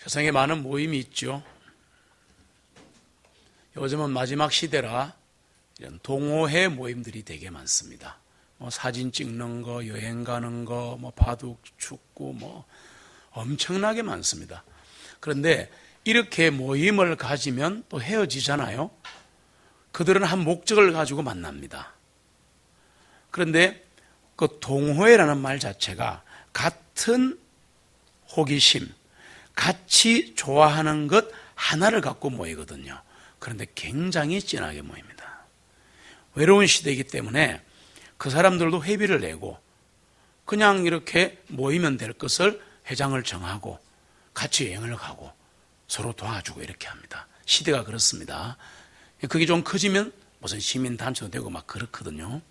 세상에 많은 모임이 있죠. 요즘은 마지막 시대라 이런 동호회 모임들이 되게 많습니다. 사진 찍는 거, 여행 가는 거, 바둑, 축구, 엄청나게 많습니다. 그런데 이렇게 모임을 가지면 또 헤어지잖아요. 그들은 한 목적을 가지고 만납니다. 그런데 그 동호회라는 말 자체가 같은 호기심, 같이 좋아하는 것 하나를 갖고 모이거든요. 그런데 굉장히 진하게 모입니다. 외로운 시대이기 때문에 그 사람들도 회비를 내고 그냥 이렇게 모이면 될 것을 회장을 정하고 같이 여행을 가고 서로 도와주고 이렇게 합니다. 시대가 그렇습니다. 그게 좀 커지면 무슨 시민단체도 되고 막 그렇거든요.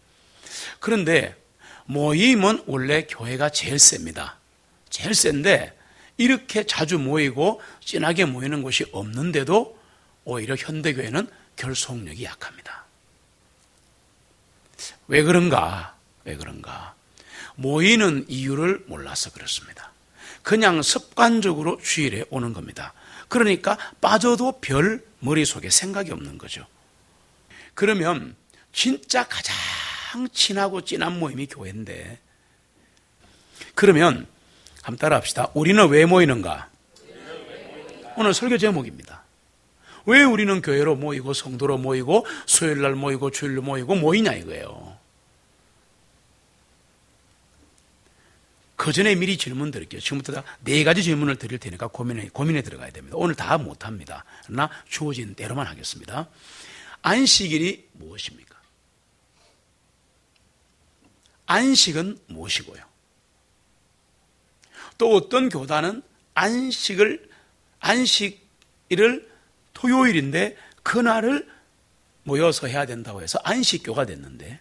그런데 모임은 원래 교회가 제일 셉니다. 제일 센데 이렇게 자주 모이고 진하게 모이는 곳이 없는데도 오히려 현대교회는 결속력이 약합니다. 왜 그런가? 모이는 이유를 몰라서 그렇습니다. 그냥 습관적으로 주일에 오는 겁니다. 그러니까 빠져도 별 머릿속에 생각이 없는 거죠. 그러면 진짜 가장 친하고 진한 모임이 교회인데, 그러면 한번 따라 합시다. 우리는 왜 모이는가? 오늘 설교 제목입니다. 왜 우리는 교회로 모이고 성도로 모이고 수요일날 모이고 주일로 모이고 모이냐 이거예요. 그 전에 미리 질문 드릴게요. 지금부터 4가지 질문을 드릴 테니까 고민에 들어가야 됩니다. 오늘 다 못합니다. 그러나 주어진 대로만 하겠습니다. 안식일이 무엇입니까? 안식은 무엇이고요? 또 어떤 교단은 안식일을 토요일인데 그날을 모여서 해야 된다고 해서 안식교가 됐는데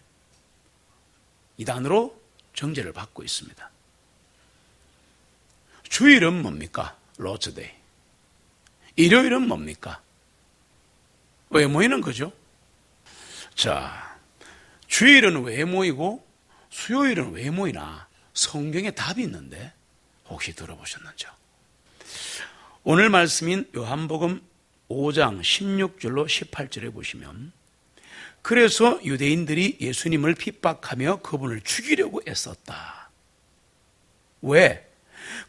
이단으로 정죄를 받고 있습니다. 주일은 뭡니까? 로즈데이. 일요일은 뭡니까? 왜 모이는 거죠? 자, 주일은 왜 모이고 수요일은 왜 모이나? 성경에 답이 있는데 혹시 들어보셨는지요? 오늘 말씀인 요한복음 5장 16절로 18절에 보시면, 그래서 유대인들이 예수님을 핍박하며 그분을 죽이려고 애썼다. 왜?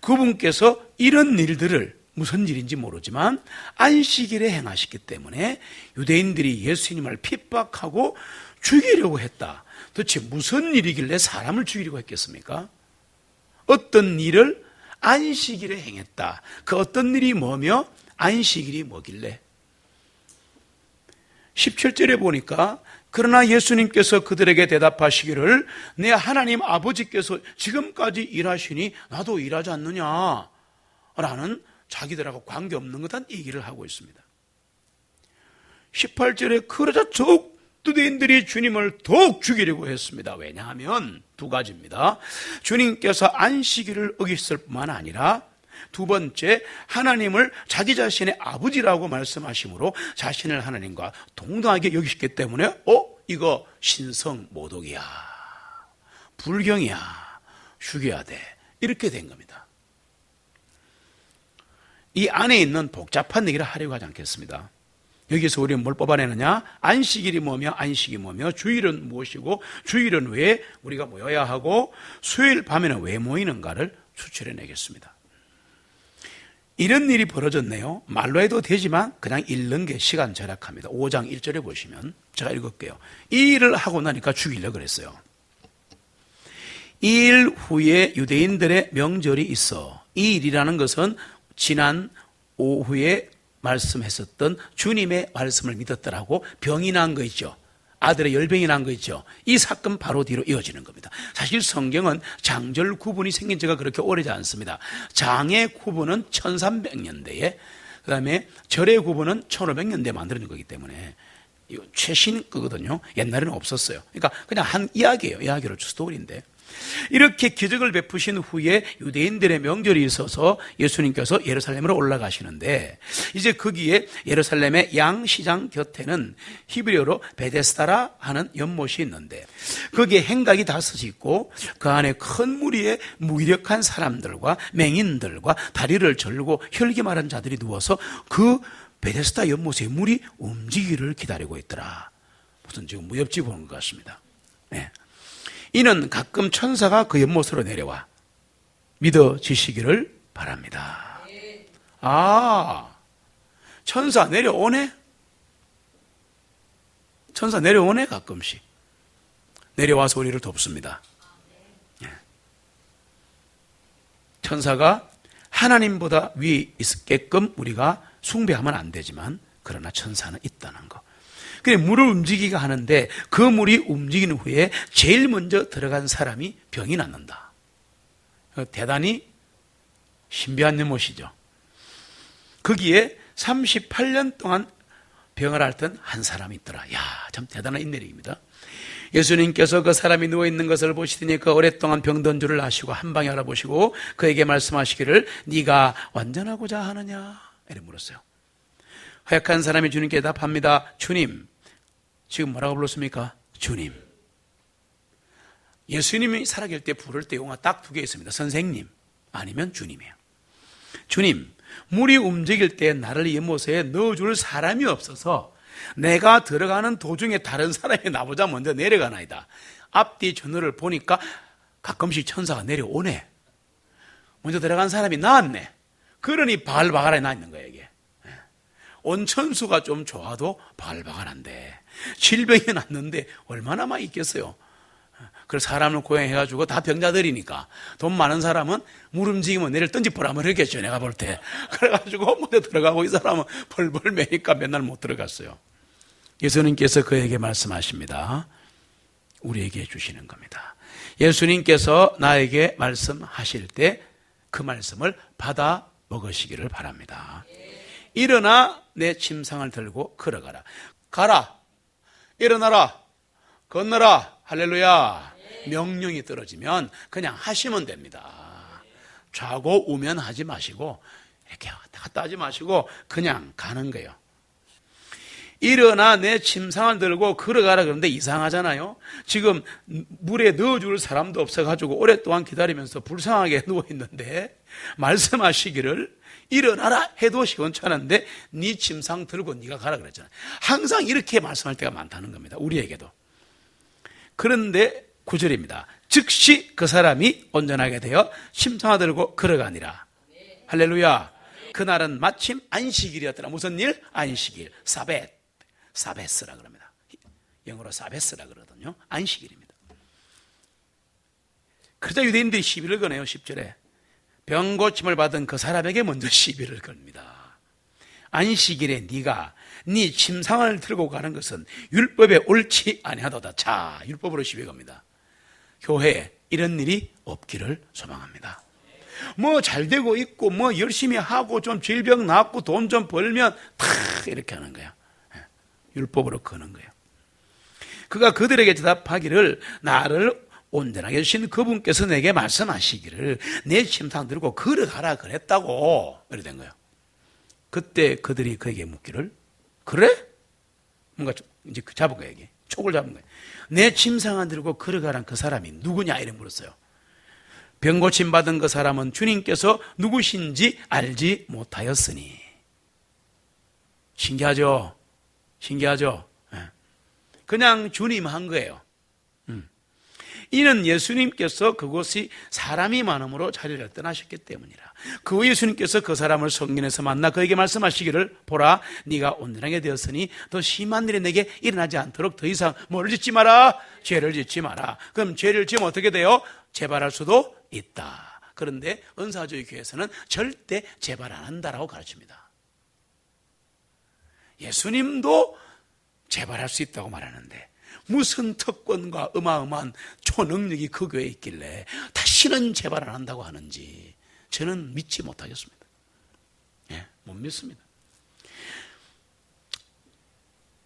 그분께서 이런 일들을 무슨 일인지 모르지만 안식일에 행하셨기 때문에 유대인들이 예수님을 핍박하고 죽이려고 했다. 도대체 무슨 일이길래 사람을 죽이려고 했겠습니까? 어떤 일을 안식일에 행했다. 그 어떤 일이 뭐며 안식일이 뭐길래? 17절에 보니까 그러나 예수님께서 그들에게 대답하시기를 내 하나님 아버지께서 지금까지 일하시니 나도 일하지 않느냐 라는 자기들하고 관계없는 듯한 얘기를 하고 있습니다. 18절에 그러자 더욱 유대인들이 주님을 더욱 죽이려고 했습니다. 왜냐하면 2가지입니다. 주님께서 안식일을 어겼을 뿐만 아니라 두 번째, 하나님을 자기 자신의 아버지라고 말씀하시므로 자신을 하나님과 동등하게 여기셨기 때문에 이거 신성 모독이야, 불경이야, 죽여야 돼, 이렇게 된 겁니다. 이 안에 있는 복잡한 얘기를 하려고 하지 않겠습니다. 여기서 우리는 뭘 뽑아내느냐? 안식일이 뭐며 안식이 뭐며 주일은 무엇이고 주일은 왜 우리가 모여야 하고 수요일 밤에는 왜 모이는가를 추출해내겠습니다. 이런 일이 벌어졌네요. 말로 해도 되지만 그냥 읽는 게 시간 절약합니다. 5장 1절에 보시면 제가 읽을게요. 이 일을 하고 나니까 죽이려고 그랬어요. 이 일 후에 유대인들의 명절이 있어. 이 일이라는 것은 지난 오후에 말씀했었던 주님의 말씀을 믿었더라고 병이 난 거 있죠. 아들의 열병이 난 거 있죠. 이 사건 바로 뒤로 이어지는 겁니다. 사실 성경은 장절 구분이 생긴 지가 그렇게 오래지 않습니다. 장의 구분은 1300년대에, 그 다음에 절의 구분은 1500년대에 만들어진 거기 때문에 이거 최신 거거든요. 옛날에는 없었어요. 그러니까 그냥 한 이야기예요. 이야기로 스토리인데, 이렇게 기적을 베푸신 후에 유대인들의 명절이 있어서 예수님께서 예루살렘으로 올라가시는데, 이제 거기에 예루살렘의 양시장 곁에는 히브리어로 베데스다라 하는 연못이 있는데, 거기에 행각이 5이 있고 그 안에 큰 무리의 무기력한 사람들과 맹인들과 다리를 절고 혈기 마른 자들이 누워서 그 베데스다 연못의 물이 움직이기를 기다리고 있더라. 무슨 지금 무협지 보는 것 같습니다. 네. 이는 가끔 천사가 그 연못으로 내려와 믿어지시기를 바랍니다. 아, 천사 내려오네? 천사 내려오네, 가끔씩. 내려와서 우리를 돕습니다. 천사가 하나님보다 위에 있게끔 우리가 숭배하면 안 되지만, 그러나 천사는 있다는 거. 그래, 물을 움직이게 하는데 그 물이 움직이는 후에 제일 먼저 들어간 사람이 병이 낫는다. 대단히 신비한 연못이죠. 거기에 38년 동안 병을 앓던 한 사람이 있더라. 야, 참 대단한 인내력입니다. 예수님께서 그 사람이 누워있는 것을 보시더니 그 오랫동안 병든 줄을 아시고 한 방에 알아보시고 그에게 말씀하시기를 네가 완전하고자 하느냐? 이렇게 물었어요. 허약한 사람이 주님께 답합니다. 주님. 지금 뭐라고 불렀습니까? 주님. 예수님이 살아계실 때 부를 때 용어가 딱 2개 있습니다. 선생님 아니면 주님이에요. 주님, 물이 움직일 때 나를 연못에 넣어줄 사람이 없어서 내가 들어가는 도중에 다른 사람이 나보다 먼저 내려가나이다. 앞뒤 전후를 보니까 가끔씩 천사가 내려오네. 먼저 들어간 사람이 나았네. 그러니 바글바글하게 나 있는 거예요, 이게. 온천수가 좀 좋아도 바글바글한데 질병이 났는데 얼마나 많이 있겠어요. 그래서 사람을 고용해가지고 다 병자들이니까 돈 많은 사람은 물 움직이면 내를 던지보라면 그랬겠죠, 내가 볼 때. 그래가지고 먼저 들어가고 이 사람은 벌벌 매니까 맨날 못 들어갔어요. 예수님께서 그에게 말씀하십니다. 우리에게 해주시는 겁니다. 예수님께서 나에게 말씀하실 때 그 말씀을 받아 먹으시기를 바랍니다. 일어나 내 침상을 들고 걸어가라. 가라. 일어나라. 건너라. 할렐루야. 명령이 떨어지면 그냥 하시면 됩니다. 좌고 우면 하지 마시고 이렇게 왔다 갔다 하지 마시고 그냥 가는 거예요. 일어나 내 침상을 들고 걸어가라. 그런데 이상하잖아요. 지금 물에 넣어줄 사람도 없어가지고 오랫동안 기다리면서 불쌍하게 누워있는데 말씀하시기를 일어나라 해도 시원찮은데 네 침상 들고 네가 가라 그랬잖아요. 항상 이렇게 말씀할 때가 많다는 겁니다. 우리에게도. 그런데 9절입니다. 즉시 그 사람이 온전하게 되어 침상을 들고 걸어가니라. 할렐루야. 그날은 마침 안식일이었더라. 무슨 일? 안식일. 사벳. 사베스라 그럽니다. 영어로 사베스라 그러거든요. 안식일입니다. 그러자 유대인들이 시비를 거네요. 10절에 병 고침을 받은 그 사람에게 먼저 시비를 겁니다. 안식일에 네가 네 침상을 들고 가는 것은 율법에 옳지 아니하도다. 자, 율법으로 시비 겁니다. 교회에 이런 일이 없기를 소망합니다. 뭐 잘 되고 있고 뭐 열심히 하고 좀 질병 낫고 돈 좀 벌면 다 이렇게 하는 거야. 율법으로 거는 거예요. 그가 그들에게 대답하기를 나를 온전하게 해주신 그분께서 내게 말씀하시기를 내 침상 들고 걸어가라 그랬다고. 이래 된 거예요. 그때 그들이 그에게 묻기를 그래? 뭔가 이제 잡은 거예요. 이게 촉을 잡은 거예요. 내 침상 안 들고 걸어가란 그 사람이 누구냐 이래 물었어요. 병 고침 받은 그 사람은 주님께서 누구신지 알지 못하였으니. 신기하죠? 신기하죠? 그냥 주님 한 거예요. 이는 예수님께서 그곳이 사람이 많음으로 자리를 떠나셨기 때문이라. 그 예수님께서 그 사람을 성전에서 만나 그에게 말씀하시기를 보라 네가 온전하게 되었으니 더 심한 일이 내게 일어나지 않도록 더 이상 뭐를 짓지 마라? 죄를 짓지 마라. 그럼 죄를 지으면 어떻게 돼요? 재발할 수도 있다. 그런데 은사주의 교회에서는 절대 재발 안 한다라고 가르칩니다. 예수님도 재발할 수 있다고 말하는데 무슨 특권과 어마어마한 초능력이 그 교회에 있길래 다시는 재발 안 한다고 하는지 저는 믿지 못하겠습니다. 못 믿습니다.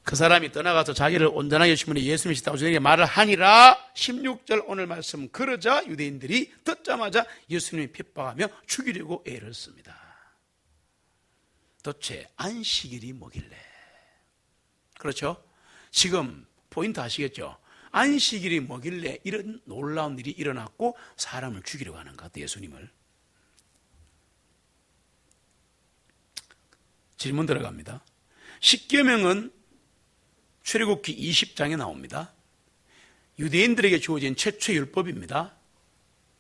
그 사람이 떠나가서 자기를 온전하게 여신 분이 예수님이시다고 저에게 말을 하니라. 16절 오늘 말씀. 그러자 유대인들이 듣자마자 예수님을 핍박하며 죽이려고 애를 씁니다. 도대체 안식일이 뭐길래? 그렇죠? 지금 포인트 아시겠죠? 안식일이 뭐길래 이런 놀라운 일이 일어났고 사람을 죽이려고 하는 것 같아요, 예수님을. 질문 들어갑니다. 십계명은 출애굽기 20장에 나옵니다. 유대인들에게 주어진 최초의 율법입니다.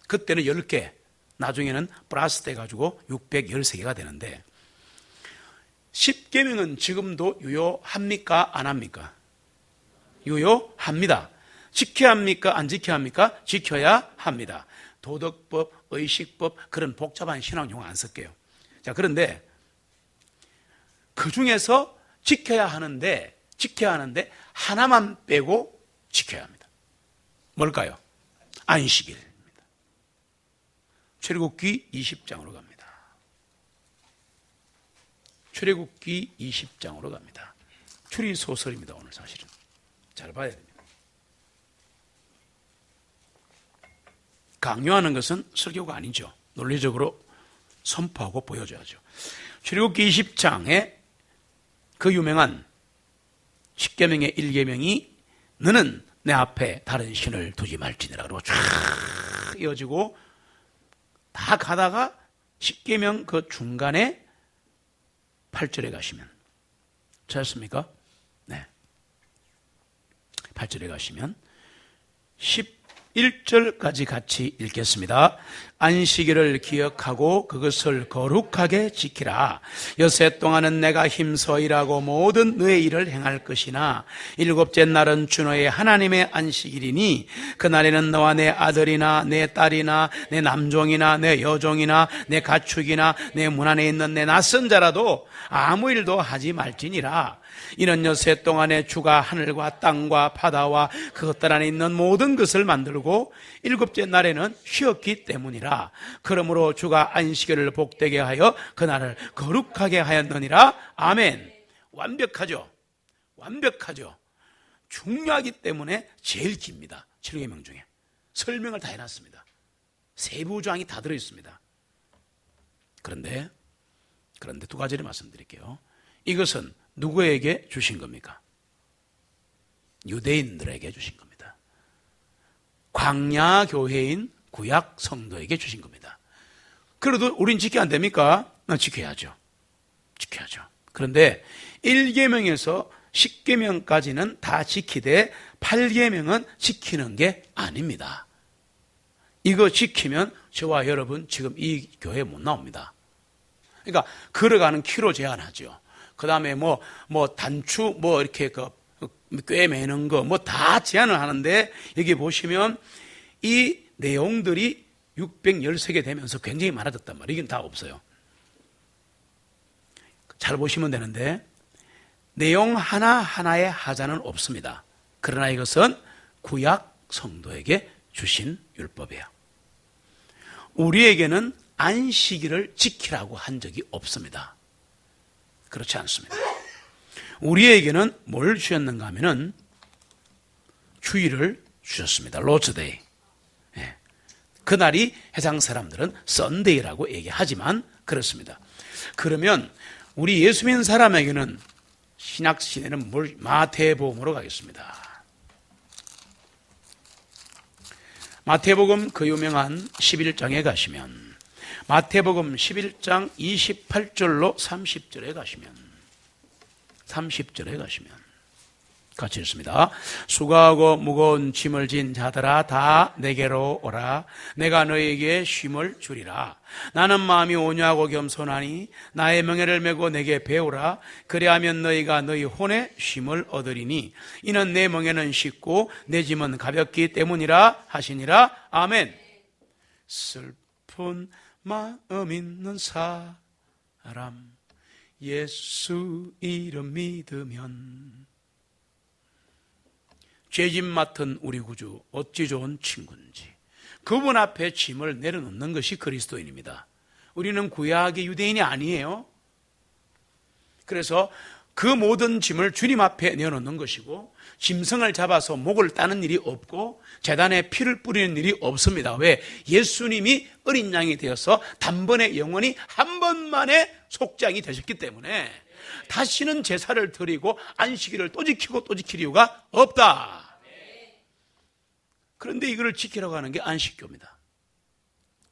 그때는 10개, 나중에는 플러스 돼가지고 613개가 되는데, 십계명은 지금도 유효합니까? 안 합니까? 유효합니다. 지켜야 합니까? 안 지켜야 합니까? 지켜야 합니다. 도덕법, 의식법, 그런 복잡한 신앙 용어 안 쓸게요. 자, 그런데 그 중에서 지켜야 하는데 하나만 빼고 지켜야 합니다. 뭘까요? 안식일입니다. 출애굽기 20장으로 갑니다. 출애굽기 20장으로 갑니다. 추리소설입니다, 오늘 사실은. 잘 봐야 됩니다. 강요하는 것은 설교가 아니죠. 논리적으로 선포하고 보여줘야죠. 출애굽기 20장에 그 유명한 십계명의 1계명이 너는 내 앞에 다른 신을 두지 말지니라 그러고 쫙 이어지고 다 가다가 십계명 그 중간에 8절에 가시면 찾았습니까? 네. 8절에 가시면 11절까지 같이 읽겠습니다. 안식일을 기억하고 그것을 거룩하게 지키라. 여섯 동안은 내가 힘써 일하고 모든 너의 일을 행할 것이나 일곱째 날은 주 너의 하나님의 안식일이니 그날에는 너와 내 아들이나 내 딸이나 내 남종이나 내 여종이나 내 가축이나 내 문 안에 있는 내 낯선 자라도 아무 일도 하지 말지니라. 이는 여섯 동안에 주가 하늘과 땅과 바다와 그것들 안에 있는 모든 것을 만들고 일곱째 날에는 쉬었기 때문이라. 그러므로 주가 안식일을 복되게 하여 그날을 거룩하게 하였느니라. 아멘. 완벽하죠? 완벽하죠? 중요하기 때문에 제일 깁니다. 7계명 중에 설명을 다 해놨습니다. 세부조항이 다 들어있습니다. 그런데 두 가지를 말씀드릴게요. 이것은 누구에게 주신 겁니까? 유대인들에게 주신 겁니다. 광야 교회인 구약 성도에게 주신 겁니다. 그래도 우린 지켜야 안 됩니까? 지켜야죠. 지켜야죠. 그런데 1계명에서 10계명까지는 다 지키되 8계명은 지키는 게 아닙니다. 이거 지키면 저와 여러분 지금 이 교회에 못 나옵니다. 그러니까 걸어가는 키로 제한하죠. 그 다음에 단추, 이렇게 꿰매는 거, 다 제한을 하는데, 여기 보시면 이 내용들이 613개 되면서 굉장히 많아졌단 말이에요. 이건 다 없어요. 잘 보시면 되는데, 내용 하나하나에 하자는 없습니다. 그러나 이것은 구약 성도에게 주신 율법이에요. 우리에게는 안식일을 지키라고 한 적이 없습니다. 그렇지 않습니다. 우리에게는 뭘 주셨는가 하면은 주일을 주셨습니다. 로즈데이. 예. 그날이 해당 사람들은 썬데이라고 얘기하지만 그렇습니다. 그러면 우리 예수 믿는 사람에게는 신약 시대는 마태복음으로 가겠습니다. 마태복음 그 유명한 11장에 가시면 마태복음 11장 28절로 30절에 가시면 같이 읽습니다. 수고하고 무거운 짐을 진 자들아 다 내게로 오라. 내가 너에게 쉼을 주리라. 나는 마음이 온유하고 겸손하니 나의 명예를 메고 내게 배우라. 그리하면 너희가 너희 혼에 쉼을 얻으리니 이는 내 멍에는 쉽고 내 짐은 가볍기 때문이라 하시니라. 아멘. 슬픈 마음 있는 사람 예수 이름 믿으면 죄짐 맡은 우리 구주 어찌 좋은 친구인지 그분 앞에 짐을 내려놓는 것이 그리스도인입니다. 우리는 구약의 유대인이 아니에요. 그래서 그 모든 짐을 주님 앞에 내어놓는 것이고 짐승을 잡아서 목을 따는 일이 없고 제단에 피를 뿌리는 일이 없습니다. 왜? 예수님이 어린 양이 되어서 단번에 영원히 한 번만에 속죄양이 되셨기 때문에 다시는 제사를 드리고 안식일을 또 지키고 또 지킬 이유가 없다. 그런데 이거를 지키려고 하는 게 안식교입니다.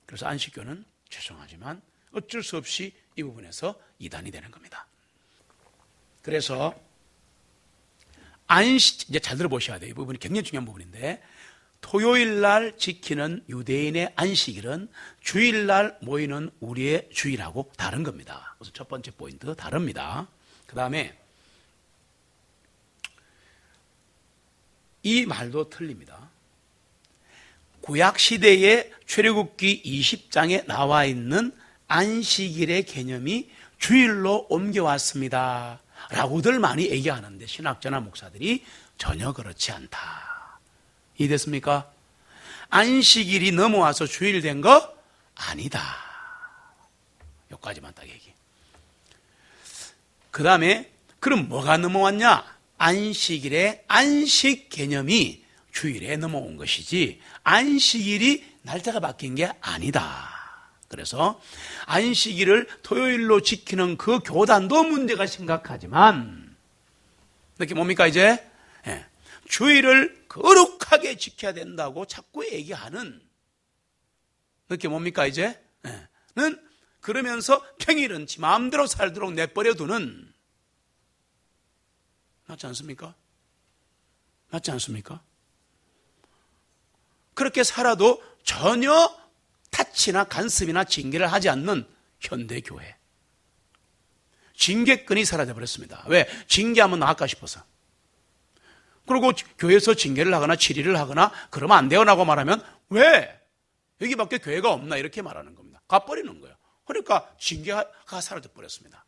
그래서 안식교는 죄송하지만 어쩔 수 없이 이 부분에서 이단이 되는 겁니다. 그래서 이제 잘 들어보셔야 돼요. 이 부분이 굉장히 중요한 부분인데, 토요일 날 지키는 유대인의 안식일은 주일날 모이는 우리의 주일하고 다른 겁니다. 그래서 첫 번째 포인트, 다릅니다. 그 다음에 이 말도 틀립니다. 구약시대의 출애굽기 20장에 나와 있는 안식일의 개념이 주일로 옮겨왔습니다 라고들 많이 얘기하는데 신학자나 목사들이 전혀 그렇지 않다. 이해됐습니까? 안식일이 넘어와서 주일 된 거 아니다. 여기까지만 딱 얘기. 그 다음에 그럼 뭐가 넘어왔냐? 안식일의 안식 개념이 주일에 넘어온 것이지 안식일이 날짜가 바뀐 게 아니다. 그래서 안식일을 토요일로 지키는 그 교단도 문제가 심각하지만 이렇게 뭡니까 이제? 주일을 거룩하게 지켜야 된다고 자꾸 얘기하는 이렇게 뭡니까 이제? 는 그러면서 평일은 지 마음대로 살도록 내버려두는, 맞지 않습니까? 맞지 않습니까? 그렇게 살아도 전혀 타치나 간섭이나 징계를 하지 않는 현대교회. 징계권이 사라져버렸습니다. 왜? 징계하면 나을까 싶어서. 그리고 교회에서 징계를 하거나 질의를 하거나 그러면 안 돼요라고 말하면 왜? 여기밖에 교회가 없나 이렇게 말하는 겁니다. 가버리는 거예요. 그러니까 징계가 사라져버렸습니다.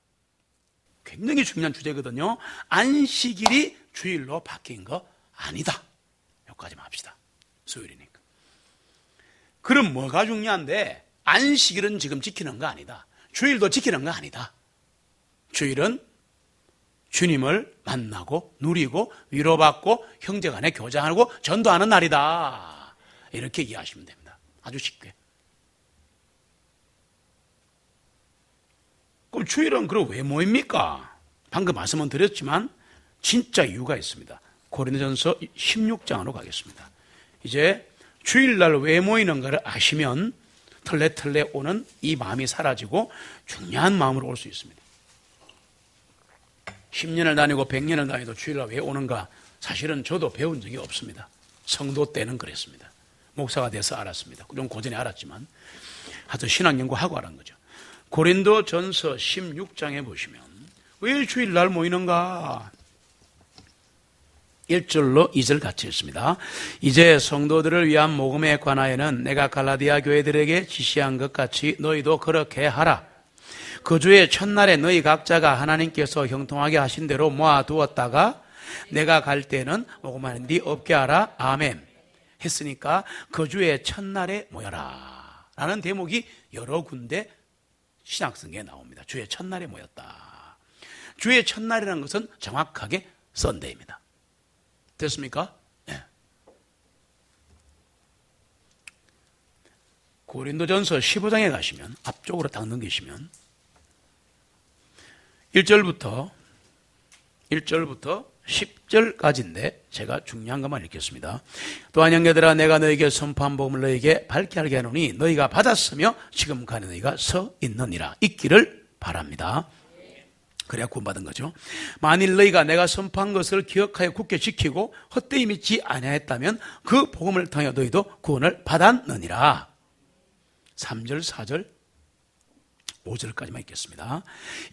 굉장히 중요한 주제거든요. 안식일이 주일로 바뀐 거 아니다. 여기까지만 합시다. 수요일이니까. 그럼 뭐가 중요한데? 안식일은 지금 지키는 거 아니다. 주일도 지키는 거 아니다. 주일은 주님을 만나고 누리고 위로받고 형제간에 교제하고 전도하는 날이다. 이렇게 이해하시면 됩니다. 아주 쉽게. 그럼 주일은 그럼 왜 모입니까? 방금 말씀은 드렸지만 진짜 이유가 있습니다. 고린도전서 16장으로 가겠습니다. 이제 주일날 왜 모이는가를 아시면 털레털레 오는 이 마음이 사라지고 중요한 마음으로 올 수 있습니다. 10년을 다니고 100년을 다니도 주일날 왜 오는가? 사실은 저도 배운 적이 없습니다. 성도 때는 그랬습니다. 목사가 돼서 알았습니다. 좀 고전에 알았지만 하여튼 신학 연구하고 알은 거죠. 고린도전서 16장에 보시면 왜 주일날 모이는가? 1절로 2절 같이 읽습니다. 이제 성도들을 위한 복음에 관하여는 내가 갈라디아 교회들에게 지시한 것 같이 너희도 그렇게 하라. 그 주의 첫날에 너희 각자가 하나님께서 형통하게 하신 대로 모아두었다가 내가 갈 때는 복음하는 데 없게 하라. 아멘. 했으니까 그 주의 첫날에 모여라 라는 대목이 여러 군데 신약성경에 나옵니다. 주의 첫날에 모였다. 주의 첫날이라는 것은 정확하게 썬데이입니다. 됐습니까? 네. 고린도전서 15장에 가시면 앞쪽으로 딱 넘기시면 1절부터 10절까지인데 제가 중요한 것만 읽겠습니다. 또한 형제들아 내가 너희에게 선포한 복음을 너희에게 밝게 알게 하노니 너희가 받았으며 지금까지 너희가 서 있느니라. 있기를 바랍니다. 그래야 구원받은 거죠. 만일 너희가 내가 선포한 것을 기억하여 굳게 지키고 헛되이 믿지 아니하였다면 그 복음을 통하여 너희도 구원을 받았느니라. 3절, 4절, 5절까지만 읽겠습니다.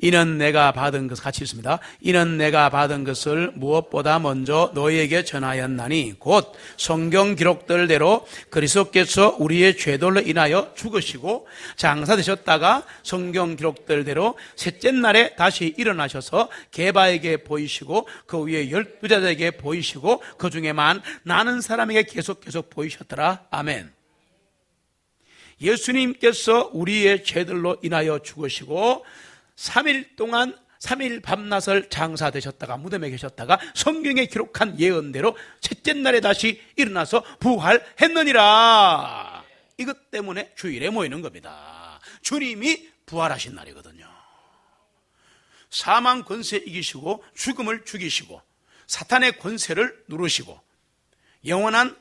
이는 내가 받은 것 같이 있습니다. 이는 내가 받은 것을 무엇보다 먼저 너희에게 전하였나니 곧 성경 기록들대로 그리스도께서 우리의 죄들로 인하여 죽으시고 장사되셨다가 성경 기록들대로 셋째 날에 다시 일어나셔서 게바에게 보이시고 그 위에 12자들에게 보이시고 그 중에 많은 사람에게 계속 보이셨더라. 아멘. 예수님께서 우리의 죄들로 인하여 죽으시고 3일 동안 3일 밤낮을 장사되셨다가 무덤에 계셨다가 성경에 기록한 예언대로 셋째 날에 다시 일어나서 부활했느니라. 이것 때문에 주일에 모이는 겁니다. 주님이 부활하신 날이거든요. 사망 권세 이기시고 죽음을 죽이시고 사탄의 권세를 누르시고 영원한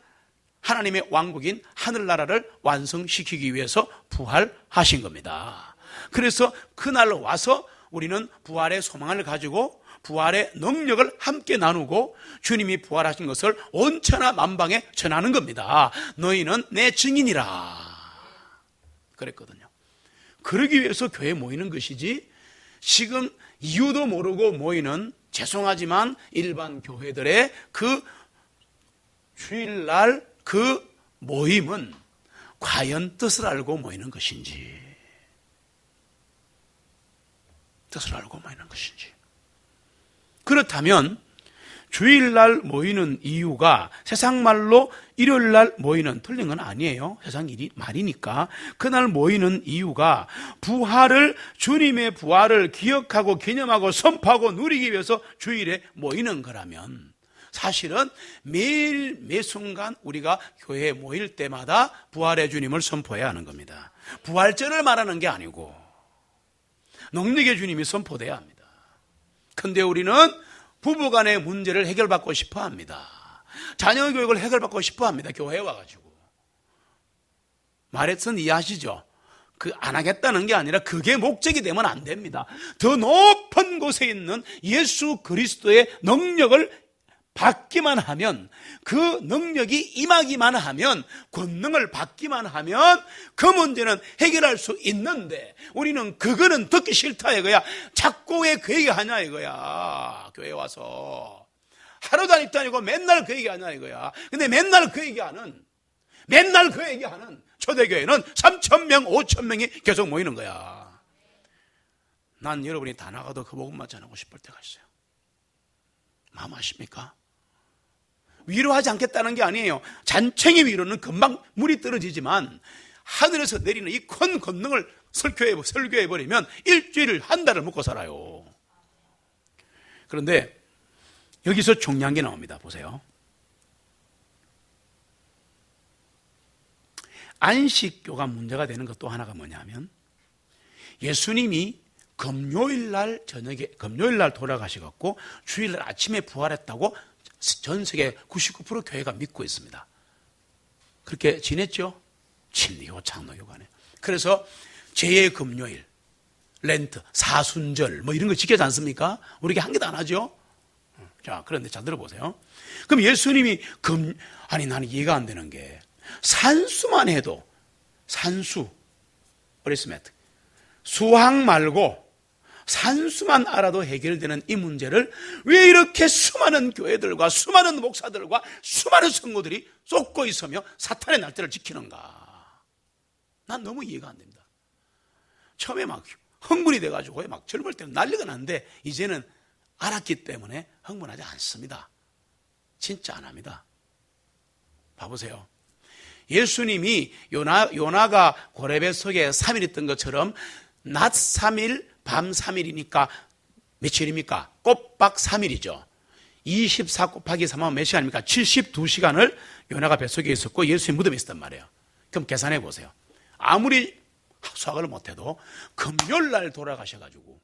하나님의 왕국인 하늘나라를 완성시키기 위해서 부활하신 겁니다. 그래서 그날 와서 우리는 부활의 소망을 가지고 부활의 능력을 함께 나누고 주님이 부활하신 것을 온 천하 만방에 전하는 겁니다. 너희는 내 증인이라 그랬거든요. 그러기 위해서 교회에 모이는 것이지, 지금 이유도 모르고 모이는, 죄송하지만 일반 교회들의 그 주일날 그 모임은 과연 뜻을 알고 모이는 것인지, 뜻을 알고 모이는 것인지. 그렇다면 주일날 모이는 이유가 세상 말로 일요일날 모이는, 틀린 건 아니에요. 세상 일이 말이니까. 그날 모이는 이유가 부활을, 주님의 부활을 기억하고 기념하고 선포하고 누리기 위해서 주일에 모이는 거라면, 사실은 매일 매순간 우리가 교회에 모일 때마다 부활의 주님을 선포해야 하는 겁니다. 부활절을 말하는 게 아니고 능력의 주님이 선포돼야 합니다. 그런데 우리는 부부간의 문제를 해결받고 싶어 합니다. 자녀 교육을 해결받고 싶어 합니다. 교회에 와가지고. 말했던 이해하시죠? 안 하겠다는 게 아니라 그게 목적이 되면 안 됩니다. 더 높은 곳에 있는 예수 그리스도의 능력을 받기만 하면, 그 능력이 임하기만 하면, 권능을 받기만 하면 그 문제는 해결할 수 있는데, 우리는 그거는 듣기 싫다 이거야. 자꾸 왜 그 얘기 하냐 이거야. 교회 와서 하루도 안 입도 아니고 맨날 그 얘기 하냐 이거야. 근데 맨날 그 얘기하는 초대교회는 3,000명 5,000명이 계속 모이는 거야. 난 여러분이 다 나가도 그 복음만 전하고 싶을 때가 있어요. 마음 아십니까? 위로하지 않겠다는 게 아니에요. 잔챙이 위로는 금방 물이 떨어지지만 하늘에서 내리는 이 큰 권능을 설교해버리면 일주일을, 한 달을 먹고 살아요. 그런데 여기서 중요한 게 나옵니다. 보세요. 안식교가 문제가 되는 것 또 하나가 뭐냐면, 예수님이 금요일날 저녁에, 금요일날 돌아가셔갖고 주일날 아침에 부활했다고 전 세계 99% 교회가 믿고 있습니다. 그렇게 지냈죠? 진리교, 장로교 간에. 그래서 제2의 금요일, 렌트, 사순절 뭐 이런 거 지키지 않습니까? 우리가 한 개도 안 하죠? 자, 그런데 잘 들어보세요. 그럼 예수님이 아니 나는 이해가 안 되는 게, 산수만 해도, 산수, 어리스메트, 수학 말고 산수만 알아도 해결되는 이 문제를 왜 이렇게 수많은 교회들과 수많은 목사들과 수많은 성도들이 쏟고 있으며 사탄의 날짜를 지키는가? 난 너무 이해가 안 됩니다. 처음에 막 흥분이 돼가지고 막 젊을 때는 난리가 났는데, 이제는 알았기 때문에 흥분하지 않습니다. 진짜 안 합니다. 봐보세요. 예수님이 요나가 고레뱃속에 3일 있던 것처럼 낮 3일, 밤 3일이니까 며칠입니까? 꼬박 3일이죠. 24 곱하기 3하면 몇 시간입니까? 72시간을 요나가 뱃속에 있었고 예수님 무덤에 있었단 말이에요. 그럼 계산해 보세요. 아무리 수학을 못해도 금요일날 돌아가셔가지고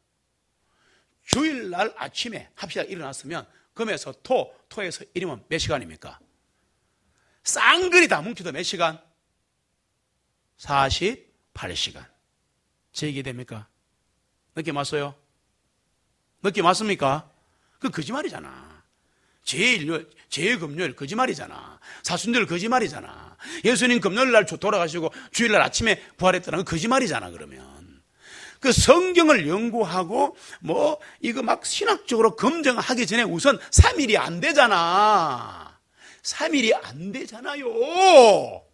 주일날 아침에 합시다 일어났으면 금에서 토에서 1이면 몇 시간입니까? 쌍글이 다 뭉쳐도 몇 시간? 48시간. 제 얘기 됩니까? 느낌 왔어요? 느낌 왔습니까? 그 거짓말이잖아. 제 금요일 거짓말이잖아. 사순절 거짓말이잖아. 예수님 금요일 날 돌아가시고 주일날 아침에 부활했다는 건 거짓말이잖아. 그러면 그 성경을 연구하고 뭐 이거 막 신학적으로 검증하기 전에 우선 3일이 안 되잖아. 3일이 안 되잖아요.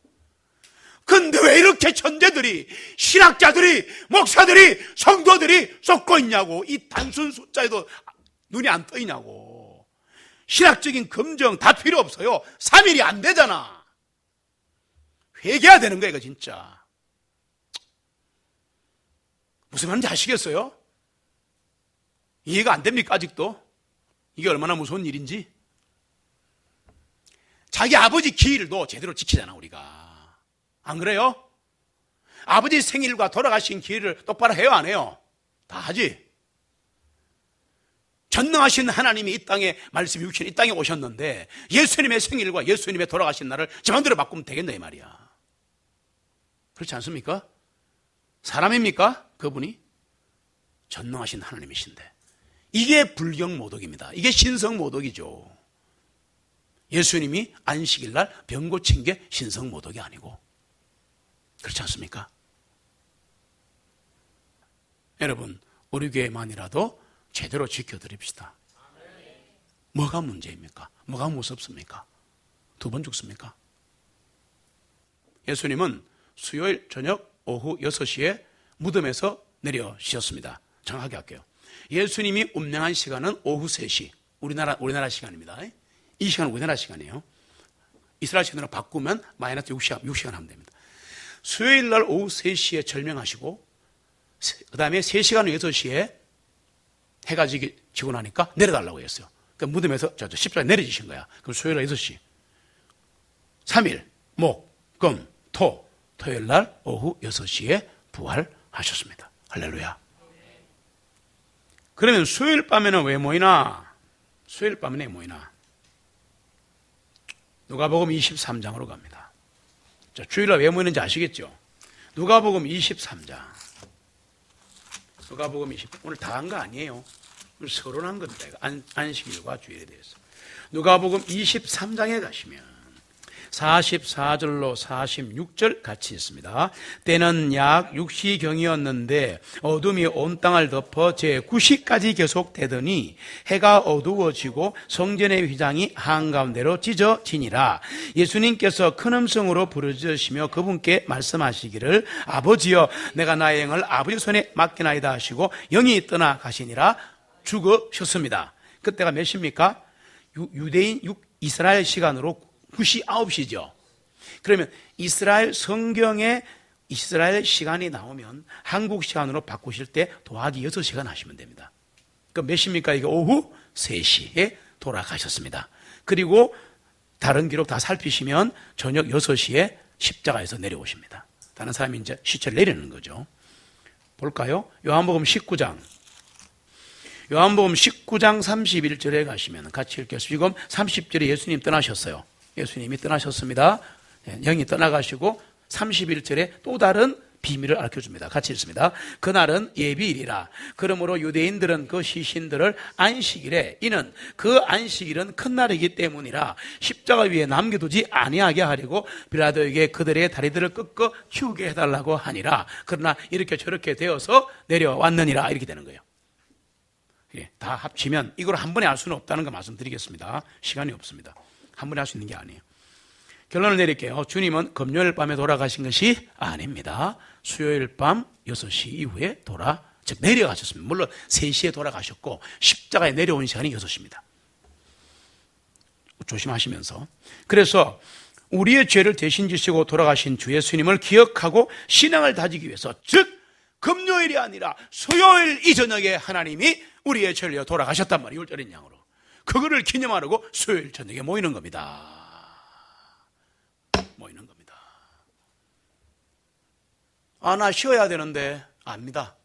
근데 왜 이렇게 천재들이, 신학자들이, 목사들이, 성도들이 쏟고 있냐고. 이 단순 숫자에도 눈이 안 떠있냐고. 신학적인 검증 다 필요 없어요. 3일이 안 되잖아. 회개해야 되는 거야 이거 진짜. 무슨 말인지 아시겠어요? 이해가 안 됩니까? 아직도? 이게 얼마나 무서운 일인지. 자기 아버지 기일도 제대로 지키잖아, 우리가. 안 그래요? 아버지 생일과 돌아가신 기일을 똑바로 해요, 안 해요? 다 하지. 전능하신 하나님이 이 땅에 말씀이 육신 이 땅에 오셨는데 예수님의 생일과 예수님의 돌아가신 날을 제 마음대로 바꾸면 되겠네 이 말이야. 그렇지 않습니까? 사람입니까? 그분이? 전능하신 하나님이신데. 이게 불경모독입니다. 이게 신성모독이죠. 예수님이 안식일 날 병 고친 게 신성모독이 아니고. 그렇지 않습니까? 여러분, 우리 교회만이라도 제대로 지켜드립시다. 뭐가 문제입니까? 뭐가 무섭습니까? 2번 죽습니까? 예수님은 수요일 저녁 오후 6시에 무덤에서 내려주셨습니다. 정확하게 할게요. 예수님이 운명한 시간은 오후 3시. 우리나라 시간입니다. 이 시간은 우리나라 시간이에요. 이스라엘 시간으로 바꾸면 마이너스 6시간 하면 됩니다. 수요일 날 오후 3시에 절명하시고, 그 다음에 3시간 후 6시에 해가 지고 나니까 내려달라고 했어요. 그러니까 무덤에서 십자가에 내려지신 거야. 그럼 수요일 날 6시. 3일, 목, 금, 토요일 날 오후 6시에 부활하셨습니다. 할렐루야. 그러면 수요일 밤에는 왜 모이나? 수요일 밤에는 왜 모이나? 누가복음 23장으로 갑니다. 자, 주일날 왜 모이는지 아시겠죠? 누가복음 23장. 누가복음 23장. 오늘 다 한 거 아니에요. 오늘 서론한 겁니다. 안식일과 주일에 대해서. 누가복음 23장에 가시면 44절로 46절 같이 있습니다. 때는 약 6시경이었는데 어둠이 온 땅을 덮어 제9시까지 계속되더니 해가 어두워지고 성전의 휘장이 한가운데로 찢어지니라. 예수님께서 큰 음성으로 부르짖으시며 그분께 말씀하시기를 아버지여 내가 나의 영을 아버지 손에 맡기나이다 하시고 영이 떠나 가시니라. 죽으셨습니다. 그때가 몇 시입니까? 유대인 이스라엘 시간으로 9시, 9시죠. 그러면 이스라엘 성경에 이스라엘 시간이 나오면 한국 시간으로 바꾸실 때 더하기 6시간 하시면 됩니다. 그럼 몇 시입니까? 이게 오후 3시에 돌아가셨습니다. 그리고 다른 기록 다 살피시면 저녁 6시에 십자가에서 내려오십니다. 다른 사람이 이제 시체를 내리는 거죠. 볼까요? 요한복음 19장. 요한복음 19장 31절에 가시면 같이 읽겠습니다. 지금 30절에 예수님 떠나셨어요. 예수님이 떠나셨습니다. 영이 떠나가시고 31절에 또 다른 비밀을 알려줍니다. 같이 읽습니다. 그날은 예비일이라. 그러므로 유대인들은 그 시신들을 안식일에, 이는 그 안식일은 큰 날이기 때문이라 십자가 위에 남겨두지 아니하게 하려고 빌라도에게 그들의 다리들을 꺾어 치우게 해달라고 하니라. 그러나 이렇게 저렇게 되어서 내려왔느니라. 이렇게 되는 거예요. 다 합치면 이걸 한 번에 알 수는 없다는 거 말씀드리겠습니다. 시간이 없습니다. 한 번에 할 수 있는 게 아니에요. 결론을 내릴게요. 주님은 금요일 밤에 돌아가신 것이 아닙니다. 수요일 밤 6시 이후에 즉 내려가셨습니다. 물론 3시에 돌아가셨고 십자가에 내려온 시간이 6시입니다. 조심하시면서. 그래서 우리의 죄를 대신 지시고 돌아가신 주 예수님을 기억하고 신앙을 다지기 위해서, 즉 금요일이 아니라 수요일 이 저녁에 하나님이 우리의 죄를 위해 돌아가셨단 말이에요. 율절인 양으로. 그거를 기념하려고 수요일 저녁에 모이는 겁니다. 모이는 겁니다. 아, 나 쉬어야 되는데. 압니다.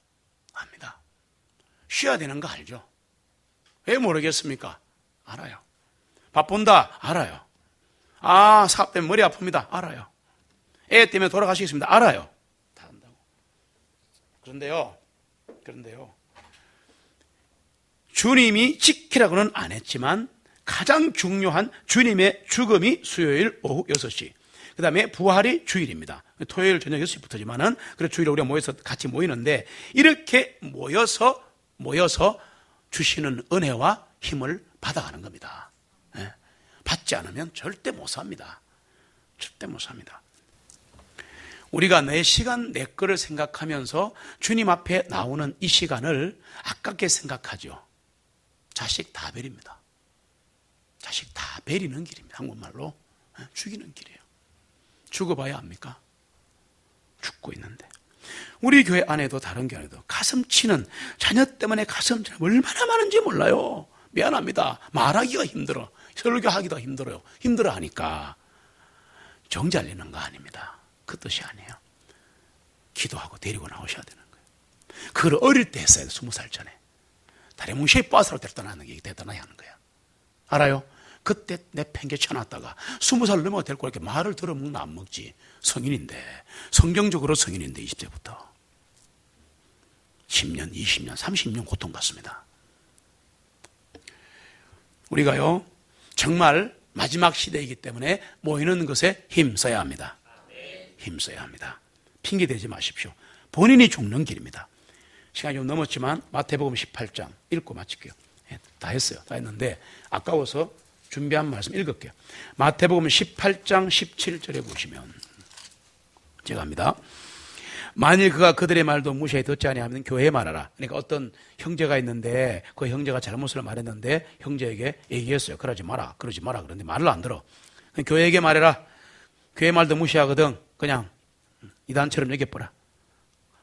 쉬어야 되는 거 알죠? 왜 모르겠습니까? 알아요. 바쁜다. 알아요. 아, 사업 때문에 머리 아픕니다. 알아요. 애 때문에 돌아가시겠습니다. 알아요. 다 안다고. 그런데요. 주님이 지키라고는 안 했지만 가장 중요한 주님의 죽음이 수요일 오후 6시. 그 다음에 부활이 주일입니다. 토요일 저녁 6시부터지만은, 그래서 주일에 우리가 모여서 같이 모이는데, 이렇게 모여서 주시는 은혜와 힘을 받아가는 겁니다. 받지 않으면 절대 못 삽니다. 절대 못 삽니다. 우리가 내 시간, 내 거를 생각하면서 주님 앞에 나오는 이 시간을 아깝게 생각하죠. 자식 다 베립니다. 자식 다 베리는 길입니다. 한국말로 죽이는 길이에요. 죽어봐야 합니까? 죽고 있는데. 우리 교회 안에도 다른 교회 안에도 가슴 치는, 자녀 때문에 가슴 치는 얼마나 많은지 몰라요. 미안합니다. 말하기가 힘들어. 설교하기도 힘들어요. 힘들어하니까 정지 알리는 거 아닙니다. 그 뜻이 아니에요. 기도하고 데리고 나오셔야 되는 거예요. 그걸 어릴 때 했어요. 20살 전에. 다리 뭉치에 버스로 데리고 나는 게 대단하게 하는 거야. 알아요? 그때 내 팽개 쳐놨다가 20살 넘어 데리고 이렇게 말을 들어먹나 안 먹지. 성인인데, 성경적으로 성인인데 20세부터 10년, 20년, 30년 고통받습니다. 우리가요 정말 마지막 시대이기 때문에 모이는 것에 힘써야 합니다. 힘써야 합니다. 핑계대지 마십시오. 본인이 죽는 길입니다. 시간이 좀 넘었지만 마태복음 18장 읽고 마칠게요. 다 했어요. 다 했는데 아까워서 준비한 말씀 읽을게요. 마태복음 18장 17절에 보시면 제가 합니다. 만일 그가 그들의 말도 무시해 듣지 아니하면 교회에 말하라. 그러니까 어떤 형제가 있는데 그 형제가 잘못을 말했는데 형제에게 얘기했어요. 그러지 마라. 그러지 마라. 그런데 말을 안 들어. 교회에게 말해라. 교회 말도 무시하거든. 그냥 이단처럼 여겨보라.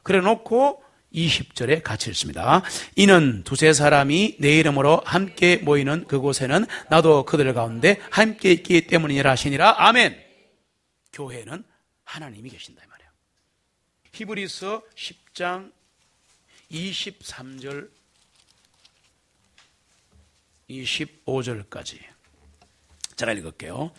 그래 놓고 20절에 같이 읽습니다. 이는 두세 사람이 내 이름으로 함께 모이는 그곳에는 나도 그들 가운데 함께 있기 때문이라 하시니라. 아멘. 교회는 하나님이 계신다 이 말이에요. 히브리서 10장 23절 25절까지 제가 읽을게요.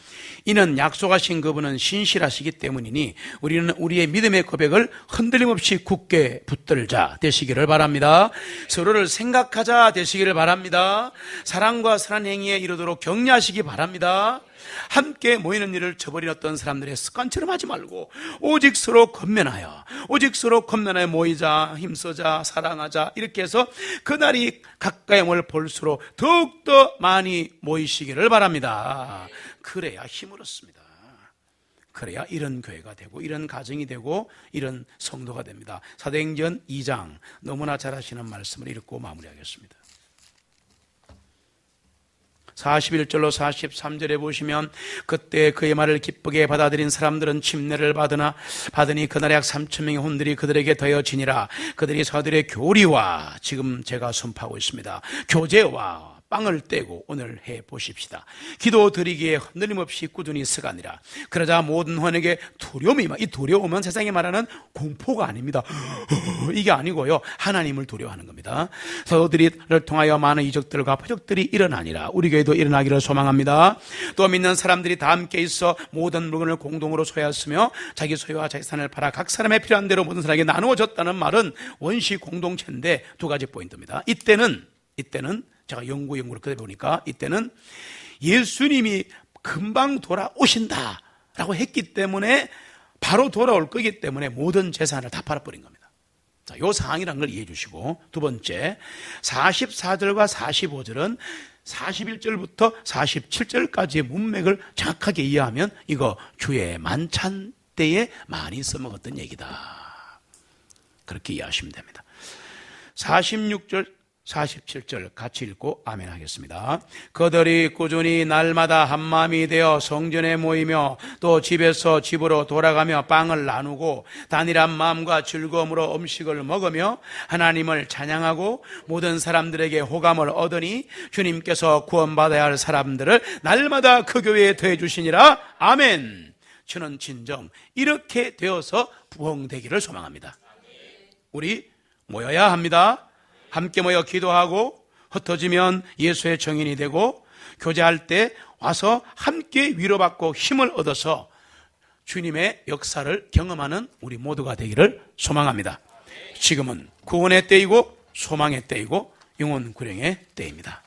이는 약속하신 그분은 신실하시기 때문이니 우리는 우리의 믿음의 고백을 흔들림 없이 굳게 붙들자 되시기를 바랍니다. 서로를 생각하자 되시기를 바랍니다. 사랑과 선한 행위에 이르도록 격려하시기 바랍니다. 함께 모이는 일을 저버린 어떤 사람들의 습관처럼 하지 말고 오직 서로 권면하여 모이자, 힘쓰자, 사랑하자 이렇게 해서 그날이 가까이 올 볼수록 더욱더 많이 모이시기를 바랍니다. 그래야 힘을 얻습니다. 그래야 이런 교회가 되고 이런 가정이 되고 이런 성도가 됩니다. 사도행전 2장 너무나 잘 아시는 말씀을 읽고 마무리하겠습니다. 41절로 43절에 보시면 그때 그의 말을 기쁘게 받아들인 사람들은 침례를 받으니 그날에 약 3,000명의 혼들이 그들에게 더해지니라. 그들이 사도들의 교리와 지금 제가 선포하고 있습니다. 교제와 빵을 떼고 오늘 해보십시다. 기도 드리기에 흔들림 없이 꾸준히 서가니라. 그러자 모든 헌에게 두려움이 이 두려움은 세상에 말하는 공포가 아닙니다. 이게 아니고요. 하나님을 두려워하는 겁니다. 사도들을 통하여 많은 이적들과 표적들이 일어나니라. 우리 교회도 일어나기를 소망합니다. 또 믿는 사람들이 다 함께 있어 모든 물건을 공동으로 소유하였으며 자기 소유와 자산을 팔아 각 사람의 필요한 대로 모든 사람에게 나누어졌다는 말은 원시 공동체인데 두 가지 포인트입니다. 이때는 제가 연구를 그래 보니까 이때는 예수님이 금방 돌아오신다라고 했기 때문에 바로 돌아올 거기 때문에 모든 재산을 다 팔아버린 겁니다. 자, 이 상황이라는 걸 이해해 주시고 두 번째 44절과 45절은 41절부터 47절까지의 문맥을 정확하게 이해하면 이거 주의 만찬 때에 많이 써먹었던 얘기다. 그렇게 이해하시면 됩니다. 46절 47절 같이 읽고 아멘 하겠습니다. 그들이 꾸준히 날마다 한마음이 되어 성전에 모이며 또 집에서 집으로 돌아가며 빵을 나누고 단일한 마음과 즐거움으로 음식을 먹으며 하나님을 찬양하고 모든 사람들에게 호감을 얻으니 주님께서 구원받아야 할 사람들을 날마다 그 교회에 더해 주시니라. 아멘. 저는 진정 이렇게 되어서 부흥되기를 소망합니다. 우리 모여야 합니다. 함께 모여 기도하고 흩어지면 예수의 증인이 되고 교제할 때 와서 함께 위로받고 힘을 얻어서 주님의 역사를 경험하는 우리 모두가 되기를 소망합니다. 지금은 구원의 때이고 소망의 때이고 영혼 구령의 때입니다.